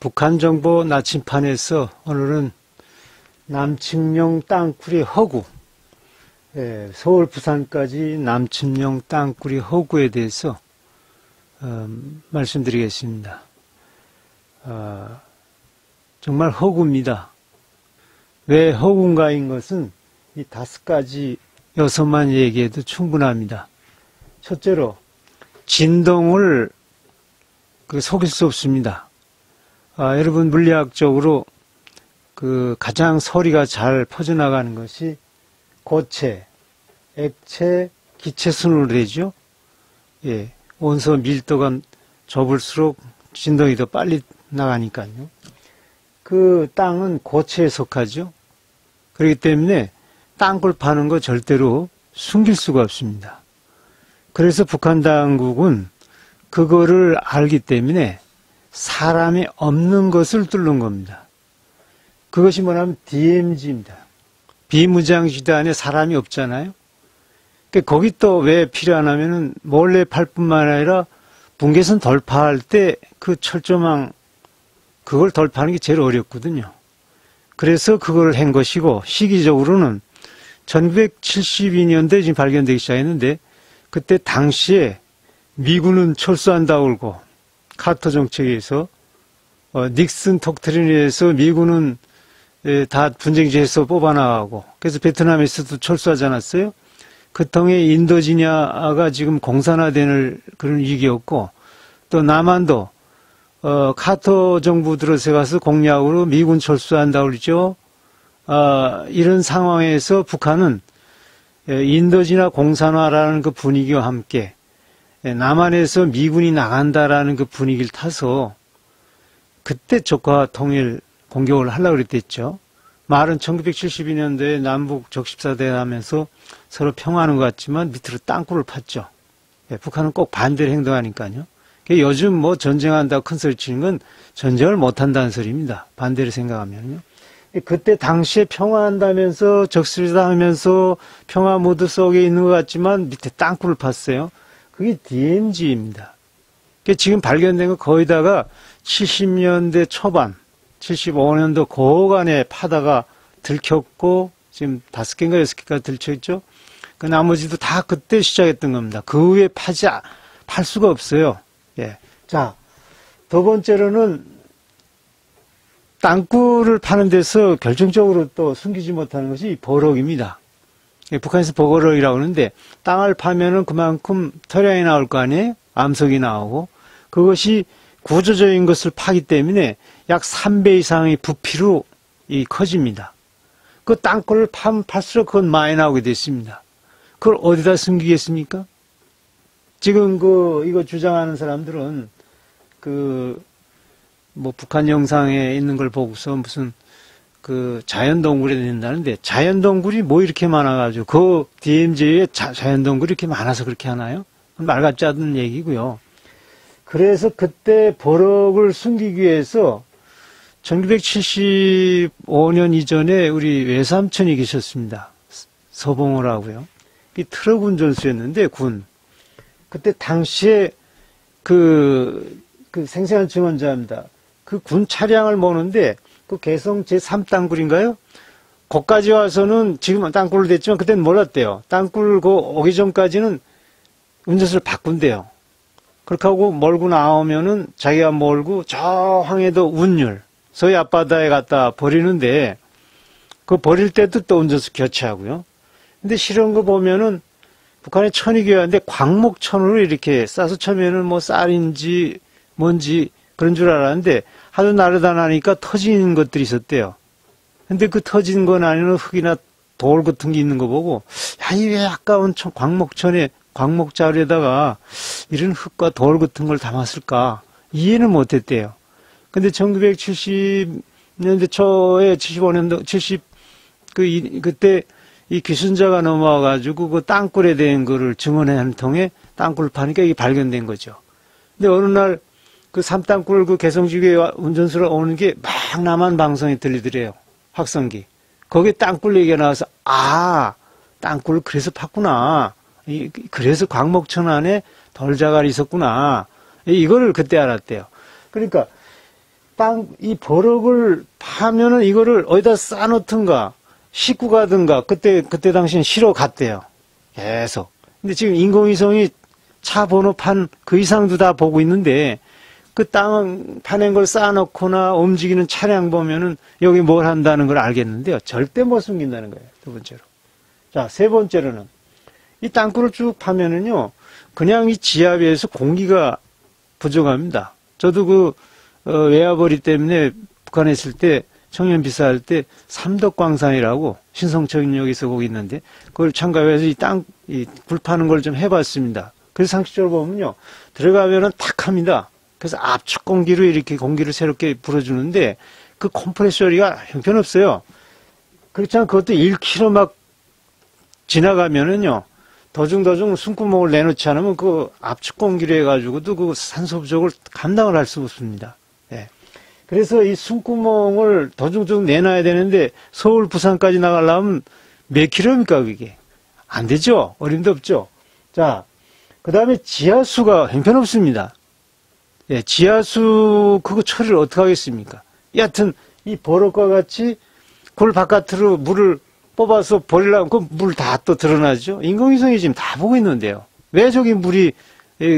북한 정보 나침판에서 오늘은 남침용 땅굴이 허구, 서울 부산까지 남침용 땅굴이 허구에 대해서 말씀드리겠습니다. 정말 허구입니다. 왜 허구인가인 것은 이 5가지 요소만 얘기해도 충분합니다. 첫째로 진동을 속일 수 없습니다. 여러분 물리학적으로 가장 소리가 잘 퍼져나가는 것이 고체, 액체, 기체 순으로 되죠. 예, 원소 밀도가 좁을수록 진동이 더 빨리 나가니까요. 그 땅은 고체에 속하죠. 그렇기 때문에 땅굴 파는 거 절대로 숨길 수가 없습니다. 그래서 북한 당국은 그거를 알기 때문에 사람이 없는 것을 뚫는 겁니다. 그것이 뭐냐면 DMZ입니다. 비무장지대 안에 사람이 없잖아요. 그러니까 거기 또 왜 필요하냐면은 몰래 팔 뿐만 아니라 분계선 돌파할 때 그 철조망 그걸 돌파하는 게 제일 어렵거든요. 그래서 그걸 한 것이고, 시기적으로는 1972년도에 지금 발견되기 시작했는데, 그때 당시에 미군은 철수한다고 그러고, 카터 정책에서 닉슨 톡트린에 의해서 미군은 다 분쟁지에서 뽑아나가고, 그래서 베트남에서도 철수하지 않았어요? 그 통해 인도지냐가 지금 공산화되는 그런 위기였고, 또 남한도 카터 정부 들어서가서 공약으로 미군 철수한다고 그러죠. 이런 상황에서 북한은 인도지나 공산화라는 그 분위기와 함께 남한에서 미군이 나간다라는 그 분위기를 타서 그때 적화 통일 공격을 하려고 그랬댔죠. 말은 1972년도에 남북 적십사대 하면서 서로 평화하는 것 같지만 밑으로 땅굴을 팠죠. 북한은 꼭 반대로 행동하니까요. 요즘 뭐 전쟁한다고 큰 소리 치는 건 전쟁을 못한다는 소리입니다. 반대로 생각하면요. 그때 당시에 평화한다면서 적실다 하면서 평화 모드 속에 있는 것 같지만 밑에 땅굴을 팠어요. 그게 DMZ입니다. 지금 발견된 거 거의 다가 70년대 초반, 75년도 고간에 파다가 들켰고 지금 5개인가 6개가 들켰죠. 그 나머지도 다 그때 시작했던 겁니다. 그 후에 팔 수가 없어요. 예. 자, 두 번째로는 땅굴을 파는 데서 결정적으로 또 숨기지 못하는 것이 버럭입니다. 북한에서 버럭이라고 하는데 땅을 파면은 그만큼 토량이 나올 거 아니에요? 암석이 나오고 그것이 구조적인 것을 파기 때문에 약 3배 이상의 부피로 커집니다. 그 땅굴을 파면 팔수록 그건 많이 나오게 됐습니다. 그걸 어디다 숨기겠습니까? 지금 이거 주장하는 사람들은 북한 영상에 있는 걸 보고서 무슨 자연동굴에 된다는데 자연동굴이 뭐 이렇게 많아가지고 그 DMZ에 자연동굴이 이렇게 많아서 그렇게 하나요? 말 같지 않은 얘기고요. 그래서 그때 버럭을 숨기기 위해서 1975년 이전에 우리 외삼촌이 계셨습니다. 서봉호라고요. 이 트럭 운전수였는데 그때 당시에 생생한 증언자입니다. 그 군 차량을 모는데 그 개성 제3땅굴인가요? 거기까지 와서는 지금 땅굴을 댔지만 그때는 몰랐대요. 땅굴 오기 전까지는 운전수를 바꾼대요. 그렇게 하고 몰고 나오면은 자기가 몰고 저 항해도 운율 서해 앞바다에 갖다 버리는데 그 버릴 때도 또 운전수 교체하고요. 근데 실은 거 보면은 북한의 천이교회인데 광목천으로 이렇게 싸서 쳐면은 뭐 쌀인지 뭔지 그런 줄 알았는데 하도 나르다 나니까 터진 것들이 있었대요. 근데 그 터진 건 아니면 흙이나 돌 같은 게 있는 거 보고 야, 이 왜 아까운 광목천에 광목자루에다가 이런 흙과 돌 같은 걸 담았을까 이해는 못했대요. 근데 1970년대 초에 75년도 70 그때 이 귀순자가 넘어와가지고 그 땅굴에 대한 거를 증언하는 통에 땅굴을 파니까 이게 발견된 거죠. 근데 어느 날 그 삼땅굴 그 개성지교회 운전수로 오는 게 막 남한 방송에 들리더래요. 확성기. 거기에 땅굴 얘기가 나와서 땅굴을 그래서 팠구나. 그래서 광목천 안에 돌자갈이 있었구나. 이거를 그때 알았대요. 그러니까 이 버럭을 파면은 이거를 어디다 쌓아놓든가, 싣고 가든가, 그때 당시엔 실어 갔대요. 계속. 근데 지금 인공위성이 차 번호판 그 이상도 다 보고 있는데, 그 땅 파낸 걸 쌓아놓거나 움직이는 차량 보면은 여기 뭘 한다는 걸 알겠는데요. 절대 못 숨긴다는 거예요. 두 번째로. 자, 세 번째로는 이 땅굴을 쭉 파면은요, 그냥 이 지하비에서 공기가 부족합니다. 저도 외화벌이 때문에 북한에 있을 때 청년 비사할 때 삼덕광산이라고 신성철역에서 거기 있는데 그걸 참가해서 이 굴 파는 걸 좀 해봤습니다. 그래서 상식적으로 보면요, 들어가면은 탁 합니다. 그래서 압축 공기로 이렇게 공기를 새롭게 불어주는데 그 컴프레서리가 형편없어요. 그렇지만 그것도 1km 막 지나가면은요, 더중 숨구멍을 내놓지 않으면 그 압축 공기로 해가지고도 그 산소 부족을 감당을 할 수 없습니다. 예. 그래서 이 숨구멍을 더중 내놔야 되는데 서울, 부산까지 나가려면 몇 킬로입니까, 그게? 안 되죠? 어림도 없죠? 자, 그 다음에 지하수가 형편없습니다. 예, 지하수, 그거 처리를 어떻게 하겠습니까? 여하튼, 이 버럭과 같이 굴 바깥으로 물을 뽑아서 버리려면 그 물 다 또 드러나죠? 인공위성이 지금 다 보고 있는데요. 왜 저기 물이,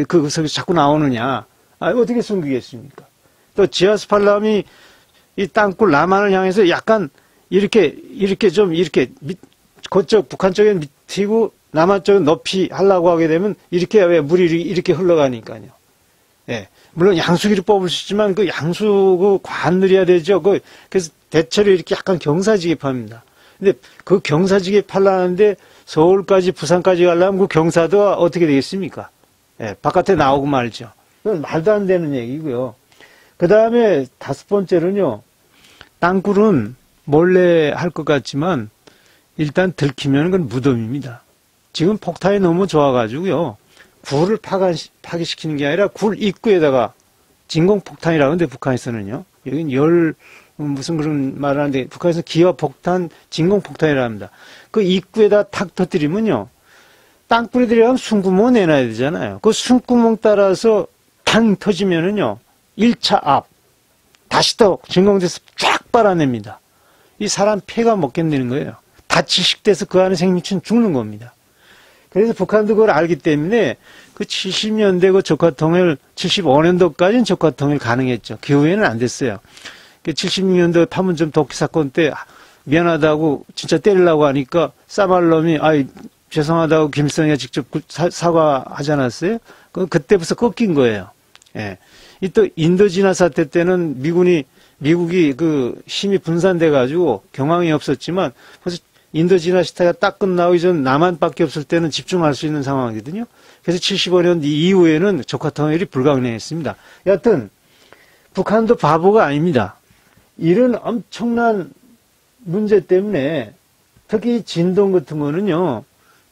거기서 자꾸 나오느냐? 어떻게 숨기겠습니까? 또 지하수 팔람이 이 땅굴 남한을 향해서 약간 이렇게 그쪽 북한 쪽에 밑이고 남한 쪽은 높이 하려고 하게 되면 이렇게 왜 물이 이렇게 흘러가니까요. 예. 물론 양수기를 뽑을 수 있지만 그 양수 관 늘려야 되죠. 그래서 대체로 이렇게 약간 경사지게 팝니다. 근데 그 경사지게 팔라는데 서울까지 부산까지 가려면 그 경사도가 어떻게 되겠습니까? 예, 바깥에 나오고 말죠. 그건 말도 안 되는 얘기고요. 그 다음에 다섯 번째로는요, 땅굴은 몰래 할 것 같지만 일단 들키면 그건 무덤입니다. 지금 폭탄이 너무 좋아가지고요, 굴을 파괴시키는 게 아니라 굴 입구에다가 진공폭탄이라고 하는데 북한에서는요, 여긴 무슨 그런 말을 하는데 북한에서 기화폭탄, 진공폭탄이라고 합니다. 그 입구에다 탁 터뜨리면요, 땅굴에 들어가면 숨구멍 내놔야 되잖아요. 그 숨구멍 따라서 탕 터지면은요, 1차 압, 다시 또 진공돼서 쫙 빨아냅니다. 이 사람 폐가 못 견디는 거예요. 다 질식돼서 그 안에 생명체는 죽는 겁니다. 그래서 북한도 그걸 알기 때문에 그 70년대 그 적화통일, 75년도까지는 적화통일 가능했죠. 그 후에는 안 됐어요. 76년도 판문점 독기 사건 때 미안하다고 진짜 때리려고 하니까 싸발놈이 죄송하다고 김일성이가 직접 사과하지 않았어요? 그때부터 꺾인 거예요. 예. 이 또 인도지나 사태 때는 미국이 그 힘이 분산돼 가지고 경황이 없었지만 벌써 인도지나 시대가 딱 끝나고 전 남한밖에 없을 때는 집중할 수 있는 상황이거든요. 그래서 75년 이후에는 적화통일이 불가능했습니다. 여하튼 북한도 바보가 아닙니다. 이런 엄청난 문제 때문에 특히 진동 같은 거는요,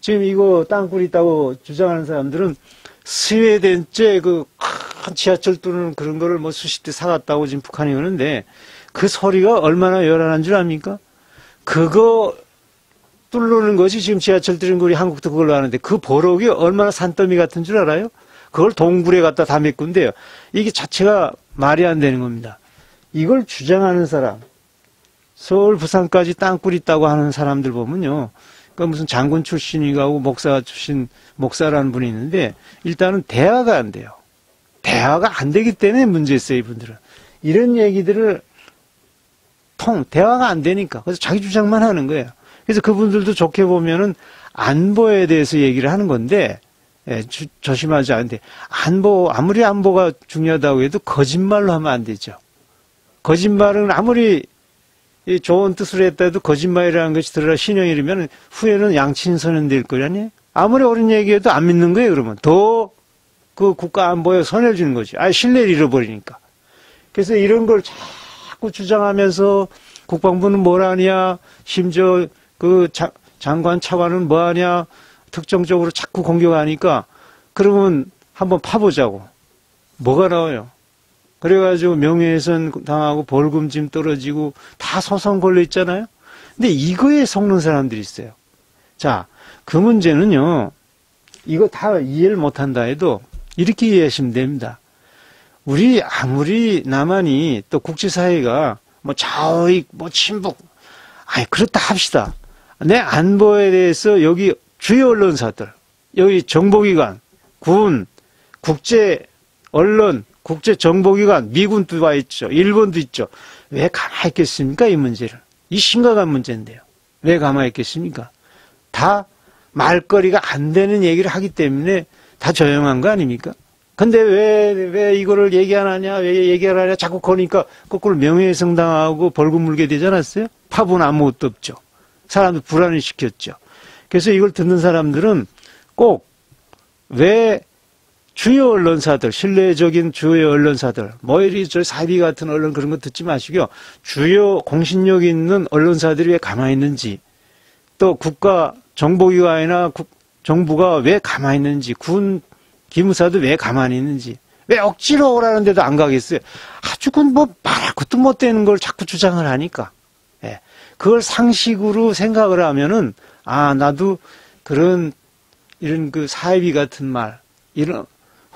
지금 이거 땅굴이 있다고 주장하는 사람들은 스웨덴제 그 큰 지하철 뚫는 그런 거를 뭐 수십 대 사갔다고 지금 북한이 오는데 그 소리가 얼마나 요란한 줄 압니까? 그거 뚫는 것이 지금 지하철 뚫는 거 우리 한국도 그걸로 하는데 그 버럭이 얼마나 산더미 같은 줄 알아요? 그걸 동굴에 갖다 다 메꾼대요. 이게 자체가 말이 안 되는 겁니다. 이걸 주장하는 사람, 서울, 부산까지 땅굴이 있다고 하는 사람들 보면요, 그러니까 무슨 장군 출신이고 목사 출신, 목사라는 분이 있는데 일단은 대화가 안 돼요. 대화가 안 되기 때문에 문제 있어요, 이분들은. 이런 얘기들을 대화가 안 되니까. 그래서 자기 주장만 하는 거예요. 그래서 그분들도 좋게 보면은 안보에 대해서 얘기를 하는 건데, 조심하지 않는데, 아무리 안보가 중요하다고 해도 거짓말로 하면 안 되죠. 거짓말은 아무리 좋은 뜻으로 했다 해도 거짓말이라는 것이 들어라 신형이라면 후에는 양친선언 될 거라니. 아무리 옳은 얘기해도 안 믿는 거예요, 그러면. 더 그 국가 안보에 손해를 주는 거지. 신뢰를 잃어버리니까. 그래서 이런 걸 자꾸 주장하면서 국방부는 뭘 하냐, 심지어 그 장관 차관은 뭐 하냐, 특정적으로 자꾸 공격하니까 그러면 한번 파보자고. 뭐가 나와요? 그래가지고 명예훼손 당하고 벌금짐 떨어지고 다 소송 걸려 있잖아요. 근데 이거에 속는 사람들이 있어요. 자, 그 문제는요, 이거 다 이해를 못한다 해도 이렇게 이해하시면 됩니다. 우리 아무리 남한이 또 국제사회가 뭐 좌익 뭐 친북 아니 그렇다 합시다. 내 안보에 대해서 여기 주요 언론사들 여기 정보기관 군 국제 언론 국제 정보기관 미군도 와 있죠. 일본도 있죠. 왜 가만히 있겠습니까? 이 문제를. 이 심각한 문제인데요. 왜 가만히 있겠습니까? 다 말거리가 안 되는 얘기를 하기 때문에 다 조용한 거 아닙니까? 근데 왜 이거를 얘기 안 하냐, 왜 얘기 안 하냐, 자꾸 거니까 거꾸로 명예훼손 당하고 벌금 물게 되지 않았어요? 파부는 아무것도 없죠. 사람들 불안을 시켰죠. 그래서 이걸 듣는 사람들은 꼭 왜 주요 언론사들, 신뢰적인 주요 언론사들, 뭐 이리 저 사비 같은 언론 그런 거 듣지 마시고요. 주요 공신력 있는 언론사들이 왜 가만히 있는지, 또 국가 정보기관이나 정부가 왜 가만히 있는지, 군 기무사도 왜 가만히 있는지, 왜 억지로 오라는데도 안 가겠어요. 아주 뭐 말할 것도 못 되는 걸 자꾸 주장을 하니까. 예. 그걸 상식으로 생각을 하면은, 아, 나도 이런 그 사이비 같은 말, 이런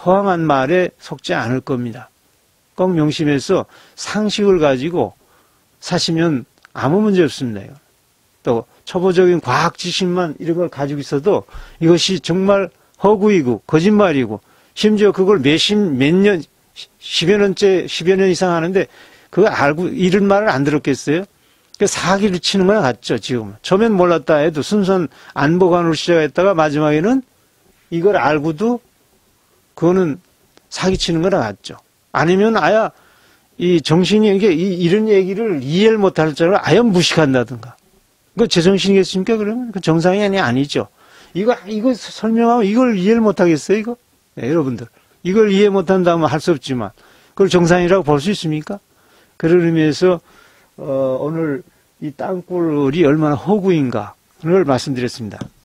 허황한 말에 속지 않을 겁니다. 꼭 명심해서 상식을 가지고 사시면 아무 문제 없습니다. 또 초보적인 과학 지식만 이런 걸 가지고 있어도 이것이 정말 허구이고 거짓말이고 심지어 그걸 몇 년, 10여 년 이상 하는데 그거 알고 이런 말을 안 들었겠어요? 그 사기를 치는 거나 같죠, 지금. 처음엔 몰랐다 해도 순수한 안보관으로 시작했다가 마지막에는 이걸 알고도 그거는 사기치는 거나 같죠. 아니면 아야 이 정신이 이런 얘기를 이해를 못할 줄 알고 아예 무식한다든가. 그거 제정신이겠습니까? 그러면 그 정상이 아니죠. 이거 설명하면 이걸 이해를 못하겠어요, 이거? 네, 여러분들. 이걸 이해 못한다면 할 수 없지만 그걸 정상이라고 볼 수 있습니까? 그런 의미에서 오늘 이 땅굴이 얼마나 허구인가 그걸 말씀드렸습니다.